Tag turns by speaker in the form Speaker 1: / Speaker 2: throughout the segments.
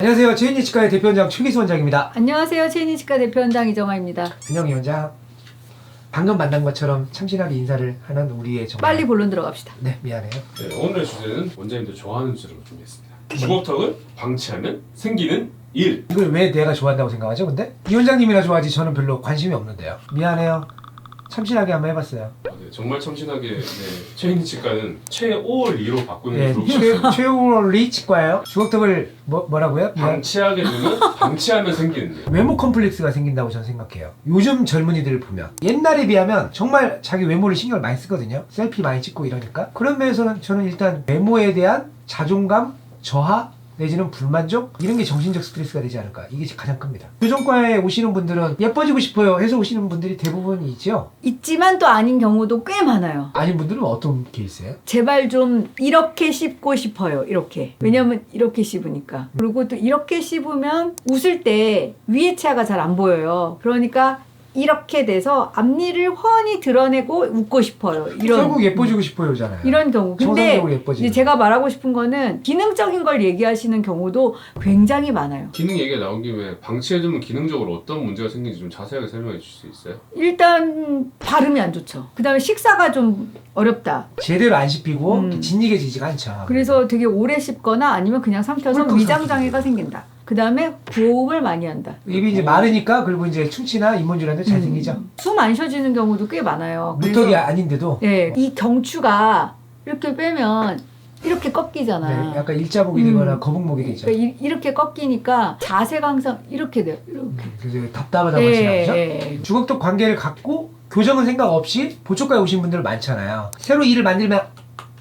Speaker 1: 안녕하세요. 최인희 치과의 대표원장 최기수 원장입니다.
Speaker 2: 안녕하세요. 최인희 치과 대표원장 이정아입니다.
Speaker 1: 안녕 이 원장. 방금 만난 것처럼 참신하게 인사를 하는 우리의 정말
Speaker 2: 빨리 본론 들어갑시다.
Speaker 1: 네, 미안해요.
Speaker 3: 네, 오늘의 주제는 원장님도 좋아하는 주제로 준비했습니다. 주걱턱을 방치하면 생기는 일.
Speaker 1: 이걸 왜 내가 좋아한다고 생각하죠? 근데 이 원장님이나 좋아하지 저는 별로 관심이 없는데요. 미안해요. 참신하게 한번 해봤어요.
Speaker 3: 네, 정말 참신하게 최인희 치과는 최오리로 바꾸는
Speaker 1: 네,
Speaker 3: 그룹이었어요.
Speaker 1: 최우리 치과예요. 주걱턱을 뭐라고요?
Speaker 3: 방치하게 되면 방치하면 생기는 일.
Speaker 1: 외모 컴플렉스가 생긴다고 저는 생각해요. 요즘 젊은이들을 보면 옛날에 비하면 정말 자기 외모를 신경을 많이 쓰거든요. 셀피 많이 찍고 이러니까. 그런 면에서는 저는 일단 외모에 대한 자존감, 저하 내지는 불만족 이런 게 정신적 스트레스가 되지 않을까. 이게 가장 큽니다. 교정과에 오시는 분들은 예뻐지고 싶어요 해서 오시는 분들이 대부분이죠.
Speaker 2: 있지만 또 아닌 경우도 꽤 많아요.
Speaker 1: 아닌 분들은 어떤 케이스예요?
Speaker 2: 제발 좀 이렇게 씹고 싶어요. 이렇게. 왜냐면 이렇게 씹으니까. 그리고 또 이렇게 씹으면 웃을 때 위에 치아가 잘 안 보여요. 그러니까 이렇게 돼서 앞니를 훤히 드러내고 웃고 싶어요.
Speaker 1: 결국 예뻐지고 싶어요잖아요.
Speaker 2: 이런 경우. 근데
Speaker 1: 정상적으로 예뻐지는.
Speaker 2: 이제 제가 말하고 싶은 거는 기능적인 걸 얘기하시는 경우도 굉장히 많아요.
Speaker 3: 기능 얘기가 나온 김에 방치해두면 기능적으로 어떤 문제가 생기는지 좀 자세하게 설명해 주실 수 있어요?
Speaker 2: 일단 발음이 안 좋죠. 그 다음에 식사가 좀 어렵다.
Speaker 1: 제대로 안 씹히고 진이게지지가 않죠.
Speaker 2: 그래서 되게 오래 씹거나 아니면 그냥 삼켜서
Speaker 1: 꿀꺽
Speaker 2: 위장장애가 생긴다. 그 다음에 구호흡을 많이 한다.
Speaker 1: 입이 이제 마르니까 그리고 이제 충치나 이문질환도 잘 생기죠.
Speaker 2: 숨 안 쉬어지는 경우도 꽤 많아요.
Speaker 1: 무턱이 아닌데도
Speaker 2: 네, 이 경추가 이렇게 빼면 이렇게 꺾이잖아.
Speaker 1: 네, 약간 일자목이 되거나 거북목이 되죠.
Speaker 2: 그러니까 이렇게 꺾이니까 자세가 항상 이렇게 돼요. 이렇게.
Speaker 1: 그래서 답답하다고 하시나보죠?
Speaker 2: 네.
Speaker 1: 주걱턱 관계를 갖고 교정은 생각 없이 보초과에 오신 분들 많잖아요. 새로 이를 만들면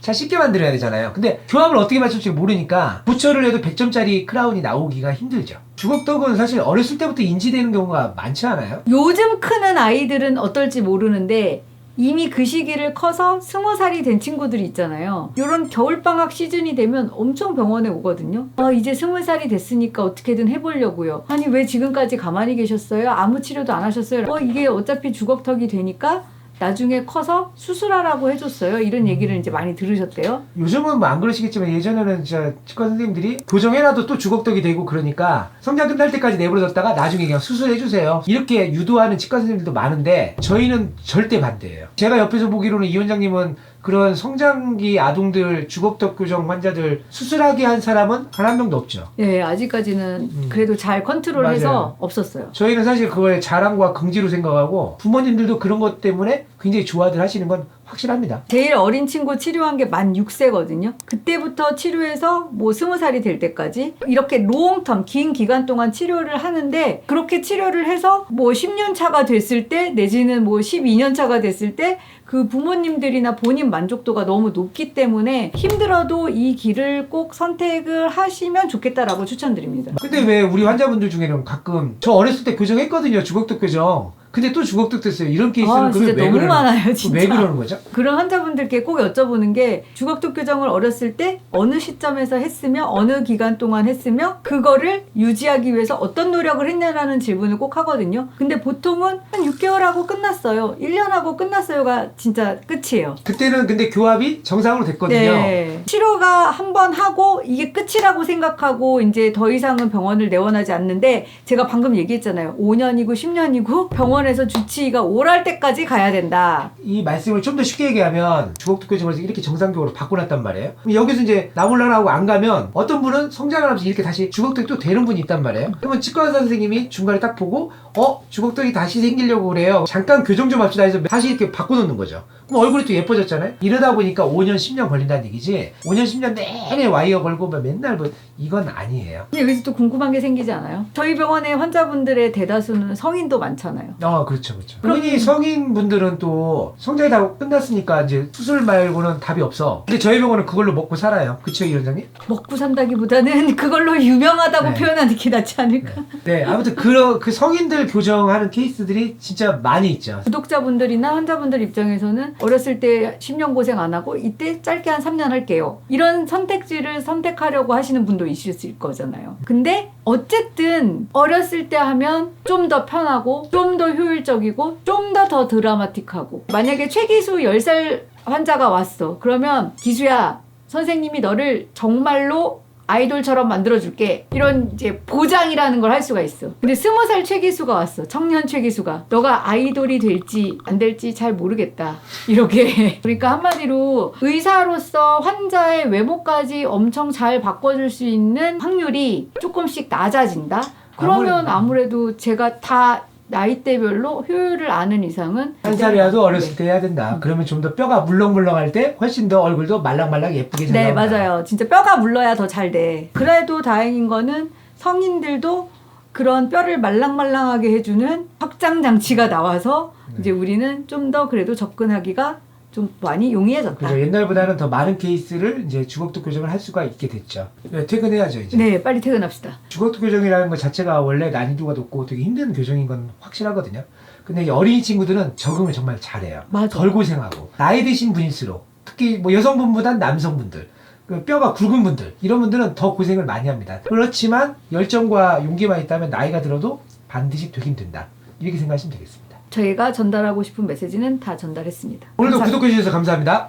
Speaker 1: 잘 쉽게 만들어야 되잖아요. 근데 교합을 어떻게 맞출지 모르니까 부처를 해도 100점짜리 크라운이 나오기가 힘들죠. 주걱턱은 사실 어렸을 때부터 인지되는 경우가 많지 않아요?
Speaker 2: 요즘 크는 아이들은 어떨지 모르는데 이미 그 시기를 커서 20살이 된 친구들이 있잖아요. 이런 겨울방학 시즌이 되면 엄청 병원에 오거든요. 이제 20살이 됐으니까 어떻게든 해보려고요. 아니 왜 지금까지 가만히 계셨어요? 아무 치료도 안 하셨어요? 이게 어차피 주걱턱이 되니까 나중에 커서 수술하라고 해줬어요. 이런 얘기를 이제 많이 들으셨대요.
Speaker 1: 요즘은 뭐 안 그러시겠지만 예전에는 진짜 치과 선생님들이 교정해놔도 또 주걱턱이 되고 그러니까 성장 끝날 때까지 내버려뒀다가 나중에 그냥 수술해주세요. 이렇게 유도하는 치과 선생님들도 많은데 저희는 절대 반대예요. 제가 옆에서 보기로는 이 원장님은 그런 성장기 아동들 주걱턱 교정 환자들 수술하게 한 사람은 단 한 명도 없죠.
Speaker 2: 예, 아직까지는 그래도 잘 컨트롤해서
Speaker 1: 맞아요.
Speaker 2: 없었어요.
Speaker 1: 저희는 사실 그걸 자랑과 긍지로 생각하고 부모님들도 그런 것 때문에 굉장히 좋아들 하시는 건 확실합니다.
Speaker 2: 제일 어린 친구 치료한 게 만 6세거든요. 그때부터 치료해서 뭐 20살이 될 때까지 이렇게 롱텀 긴 기간 동안 치료를 하는데 그렇게 치료를 해서 뭐 10년 차가 됐을 때 내지는 뭐 12년 차가 됐을 때 그 부모님들이나 본인 만족도가 너무 높기 때문에 힘들어도 이 길을 꼭 선택을 하시면 좋겠다라고 추천드립니다.
Speaker 1: 근데 왜 우리 환자분들 중에는 가끔 저 어렸을 때 교정했거든요. 주걱턱 교정. 근데 또 주걱턱 됐어요. 이런 케이스는
Speaker 2: 진짜
Speaker 1: 왜
Speaker 2: 너무
Speaker 1: 그러는,
Speaker 2: 많아요, 진짜.
Speaker 1: 왜 그러는 거죠?
Speaker 2: 그런 환자분들께 꼭 여쭤보는 게 주걱턱 교정을 어렸을 때 어느 시점에서 했으며 어느 기간 동안 했으며 그거를 유지하기 위해서 어떤 노력을 했냐라는 질문을 꼭 하거든요. 근데 보통은 한 6개월 하고 끝났어요. 1년 하고 끝났어요가 진짜 끝이에요.
Speaker 1: 그때는 근데 교합이 정상으로 됐거든요.
Speaker 2: 네. 치료가 한 번 하고 이게 끝이라고 생각하고 이제 더 이상은 병원을 내원하지 않는데 제가 방금 얘기했잖아요. 5년이고 10년이고 병원에서 주치의가 오랄 때까지 가야 된다.
Speaker 1: 이 말씀을 좀 더 쉽게 얘기하면 주걱턱 교정을 이렇게 정상적으로 바꿔놨단 말이에요. 그럼 여기서 이제 나몰라라고 안 가면 어떤 분은 성장을 하면서 이렇게 다시 주걱턱이 또 되는 분이 있단 말이에요. 그러면 치과 의사 선생님이 중간에 딱 보고 주걱턱이 다시 생기려고 그래요. 잠깐 교정 좀 합시다 해서 다시 이렇게 바꿔놓는 거죠. 그럼 얼굴이 또 예뻐졌잖아요. 이러다 보니까 5년 10년 걸린다는 얘기지 5년 10년 내내 와이어 걸고 맨날 뭐 이건 아니에요.
Speaker 2: 근데 여기서 또 궁금한 게 생기지 않아요? 저희 병원의 환자분들의 대다수는 성인도 많잖아요.
Speaker 1: 그렇죠. 본인이 성인분들은 또 성장이 다 끝났으니까 이제 수술 말고는 답이 없어. 근데 저희 병원은 그걸로 먹고 살아요. 그쵸, 이 원장님?
Speaker 2: 먹고 산다기보다는 그걸로 유명하다고
Speaker 1: 네.
Speaker 2: 표현하는 게 낫지 않을까?
Speaker 1: 네, 아무튼 그 성인들 교정하는 케이스들이 진짜 많이 있죠.
Speaker 2: 구독자분들이나 환자분들 입장에서는 어렸을 때 10년 고생 안 하고 이때 짧게 한 3년 할게요. 이런 선택지를 선택하려고 하시는 분도 있을 거잖아요. 근데 어쨌든 어렸을 때 하면 좀 더 편하고 좀 더 효율적이고 좀 더 드라마틱하고 만약에 최기수 10살 환자가 왔어. 그러면 기수야 선생님이 너를 정말로 아이돌처럼 만들어줄게. 이런 이제 보장이라는 걸 할 수가 있어. 근데 20살 최기수가 왔어. 청년 최기수가. 너가 아이돌이 될지 안 될지 잘 모르겠다. 이렇게. 그러니까 한마디로 의사로서 환자의 외모까지 엄청 잘 바꿔줄 수 있는 확률이 조금씩 낮아진다. 그러면 아무래도 제가 다 나이대별로 효율을 아는 이상은
Speaker 1: 한 살이라도 어렸을 때 해야 된다. 그러면 좀 더 뼈가 물렁물렁할 때 훨씬 더 얼굴도 말랑말랑 예쁘게 잘
Speaker 2: 네,
Speaker 1: 나온다.
Speaker 2: 맞아요. 진짜 뼈가 물러야 더 잘 돼. 그래도 다행인 거는 성인들도 그런 뼈를 말랑말랑하게 해주는 확장 장치가 나와서 이제 우리는 좀 더 그래도 접근하기가 좀 많이 용이해졌다.
Speaker 1: 그래서 옛날보다는 더 많은 케이스를 이제 주걱턱 교정을 할 수가 있게 됐죠. 네, 퇴근해야죠 이제.
Speaker 2: 네, 빨리 퇴근합시다.
Speaker 1: 주걱턱 교정이라는 것 자체가 원래 난이도가 높고 되게 힘든 교정인 건 확실하거든요. 근데 이 어린이 친구들은 적응을 정말 잘해요.
Speaker 2: 맞아.
Speaker 1: 덜 고생하고 나이 드신 분일수록 특히 뭐 여성분보단 남성분들 그 뼈가 굵은 분들 이런 분들은 더 고생을 많이 합니다. 그렇지만 열정과 용기만 있다면 나이가 들어도 반드시 되긴 된다. 이렇게 생각하시면 되겠습니다.
Speaker 2: 저희가 전달하고 싶은 메시지는 다 전달했습니다.
Speaker 1: 오늘도
Speaker 2: 감사합니다.
Speaker 1: 구독해 주셔서 감사합니다.